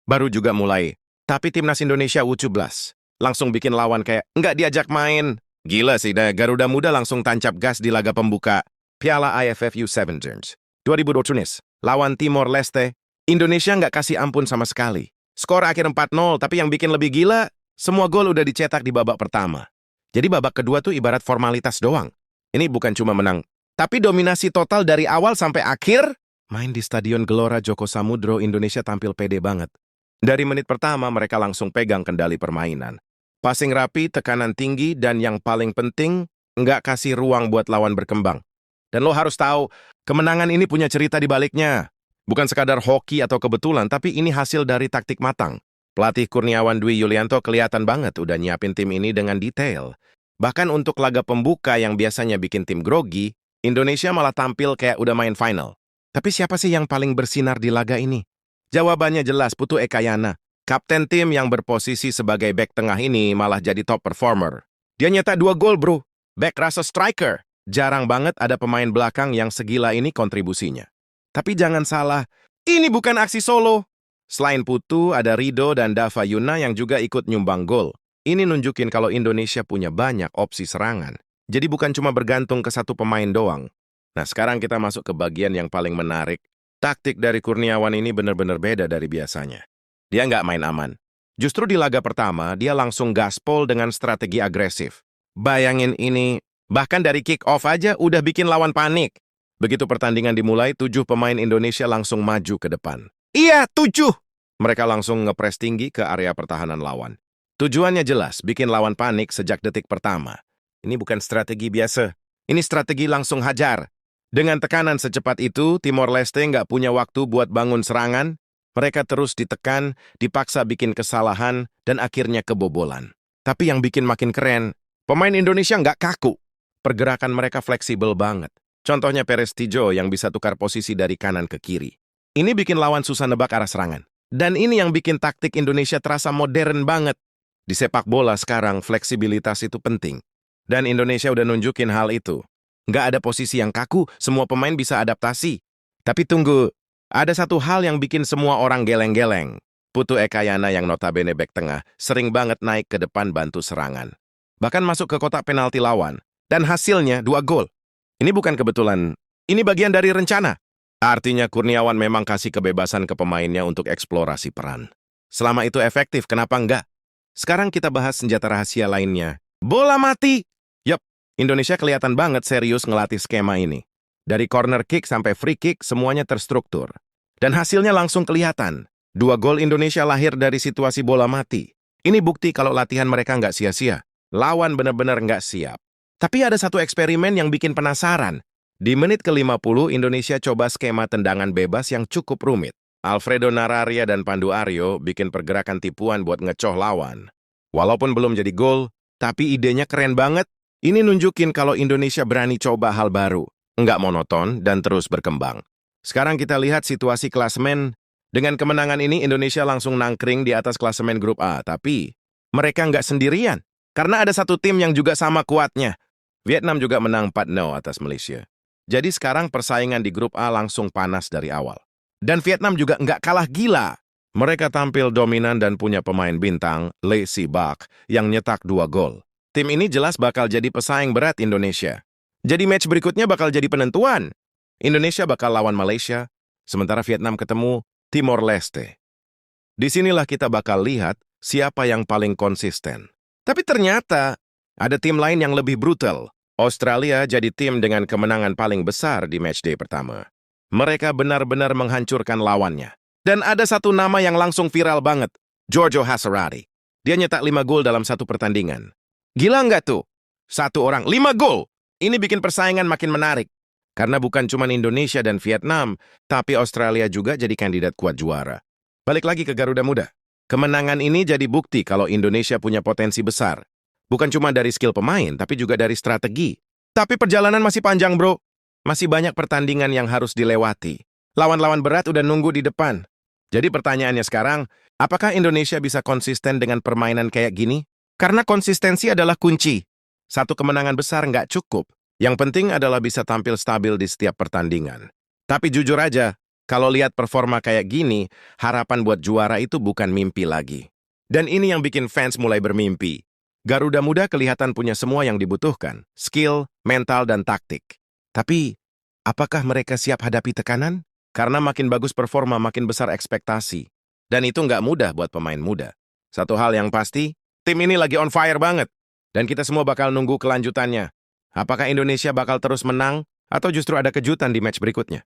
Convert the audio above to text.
Baru juga mulai. Tapi timnas Indonesia U17 langsung bikin lawan kayak nggak diajak main. Gila sih, dah Garuda Muda langsung tancap gas di laga pembuka Piala AFF U7 Games 2020 Tunis lawan Timor Leste. Indonesia nggak kasih ampun sama sekali. Skor akhir 4-0, tapi yang bikin lebih gila, semua gol udah dicetak di babak pertama. Jadi babak kedua tuh ibarat formalitas doang. Ini bukan cuma menang, tapi dominasi total dari awal sampai akhir. Main di Stadion Gelora Joko Samudro, Indonesia tampil pede banget. Dari menit pertama mereka langsung pegang kendali permainan. Passing rapi, tekanan tinggi, dan yang paling penting, nggak kasih ruang buat lawan berkembang. Dan lo harus tahu, kemenangan ini punya cerita di baliknya. Bukan sekadar hoki atau kebetulan, tapi ini hasil dari taktik matang. Pelatih Kurniawan Dwi Yulianto kelihatan banget udah nyiapin tim ini dengan detail. Bahkan untuk laga pembuka yang biasanya bikin tim grogi, Indonesia malah tampil kayak udah main final. Tapi siapa sih yang paling bersinar di laga ini? Jawabannya jelas, Putu Ekayana. Kapten tim yang berposisi sebagai bek tengah ini malah jadi top performer. Dia nyetak 2 gol, bro. Bek rasa striker. Jarang banget ada pemain belakang yang segila ini kontribusinya. Tapi jangan salah, ini bukan aksi solo. Selain Putu, ada Rido dan Dava Yuna yang juga ikut nyumbang gol. Ini nunjukin kalau Indonesia punya banyak opsi serangan. Jadi bukan cuma bergantung ke satu pemain doang. Nah, sekarang kita masuk ke bagian yang paling menarik. Taktik dari Kurniawan ini benar-benar beda dari biasanya. Dia nggak main aman. Justru di laga pertama, dia langsung gaspol dengan strategi agresif. Bayangin ini, bahkan dari kick off aja udah bikin lawan panik. Begitu pertandingan dimulai, 7 pemain Indonesia langsung maju ke depan. Iya, 7! Mereka langsung ngepres tinggi ke area pertahanan lawan. Tujuannya jelas, bikin lawan panik sejak detik pertama. Ini bukan strategi biasa. Ini strategi langsung hajar. Dengan tekanan secepat itu, Timor Leste nggak punya waktu buat bangun serangan. Mereka terus ditekan, dipaksa bikin kesalahan, dan akhirnya kebobolan. Tapi yang bikin makin keren, pemain Indonesia nggak kaku. Pergerakan mereka fleksibel banget. Contohnya Perez Tijo yang bisa tukar posisi dari kanan ke kiri. Ini bikin lawan susah nebak arah serangan. Dan ini yang bikin taktik Indonesia terasa modern banget. Di sepak bola sekarang, fleksibilitas itu penting. Dan Indonesia udah nunjukin hal itu. Nggak ada posisi yang kaku, semua pemain bisa adaptasi. Tapi tunggu, ada satu hal yang bikin semua orang geleng-geleng. Putu Ekayana yang notabene bek tengah sering banget naik ke depan bantu serangan. Bahkan masuk ke kotak penalti lawan. Dan hasilnya 2 gol. Ini bukan kebetulan, ini bagian dari rencana. Artinya Kurniawan memang kasih kebebasan ke pemainnya untuk eksplorasi peran. Selama itu efektif, kenapa enggak? Sekarang kita bahas senjata rahasia lainnya. Bola mati! Yup, Indonesia kelihatan banget serius ngelatih skema ini. Dari corner kick sampai free kick, semuanya terstruktur. Dan hasilnya langsung kelihatan. 2 gol Indonesia lahir dari situasi bola mati. Ini bukti kalau latihan mereka nggak sia-sia. Lawan benar-benar nggak siap. Tapi ada satu eksperimen yang bikin penasaran. Di menit ke-50, Indonesia coba skema tendangan bebas yang cukup rumit. Alfredo Nararia dan Pandu Aryo bikin pergerakan tipuan buat ngecoh lawan. Walaupun belum jadi gol, tapi idenya keren banget. Ini nunjukin kalau Indonesia berani coba hal baru. Nggak monoton dan terus berkembang. Sekarang kita lihat situasi klasemen. Dengan kemenangan ini, Indonesia langsung nangkring di atas klasemen grup A. Tapi mereka nggak sendirian. Karena ada satu tim yang juga sama kuatnya. Vietnam juga menang 4-0 atas Malaysia. Jadi sekarang persaingan di grup A langsung panas dari awal. Dan Vietnam juga nggak kalah gila. Mereka tampil dominan dan punya pemain bintang, Lee Si Bak, yang nyetak 2 gol. Tim ini jelas bakal jadi pesaing berat Indonesia. Jadi match berikutnya bakal jadi penentuan. Indonesia bakal lawan Malaysia, sementara Vietnam ketemu Timor Leste. Disinilah kita bakal lihat siapa yang paling konsisten. Tapi ternyata ada tim lain yang lebih brutal. Australia jadi tim dengan kemenangan paling besar di matchday pertama. Mereka benar-benar menghancurkan lawannya. Dan ada satu nama yang langsung viral banget, Giorgio Hasarati. Dia nyetak 5 gol dalam satu pertandingan. Gila nggak tuh? Satu orang, 5 gol! Ini bikin persaingan makin menarik. Karena bukan cuma Indonesia dan Vietnam, tapi Australia juga jadi kandidat kuat juara. Balik lagi ke Garuda Muda. Kemenangan ini jadi bukti kalau Indonesia punya potensi besar. Bukan cuma dari skill pemain, tapi juga dari strategi. Tapi perjalanan masih panjang, bro. Masih banyak pertandingan yang harus dilewati. Lawan-lawan berat udah nunggu di depan. Jadi pertanyaannya sekarang, apakah Indonesia bisa konsisten dengan permainan kayak gini? Karena konsistensi adalah kunci. Satu kemenangan besar nggak cukup. Yang penting adalah bisa tampil stabil di setiap pertandingan. Tapi jujur aja, Kalau lihat performa kayak gini, harapan buat juara itu bukan mimpi lagi. Dan ini yang bikin fans mulai bermimpi. Garuda Muda kelihatan punya semua yang dibutuhkan, skill, mental, dan taktik. Tapi, apakah mereka siap hadapi tekanan? Karena makin bagus performa, makin besar ekspektasi. Dan itu nggak mudah buat pemain muda. Satu hal yang pasti, tim ini lagi on fire banget. Dan kita semua bakal nunggu kelanjutannya. Apakah Indonesia bakal terus menang, atau justru ada kejutan di match berikutnya?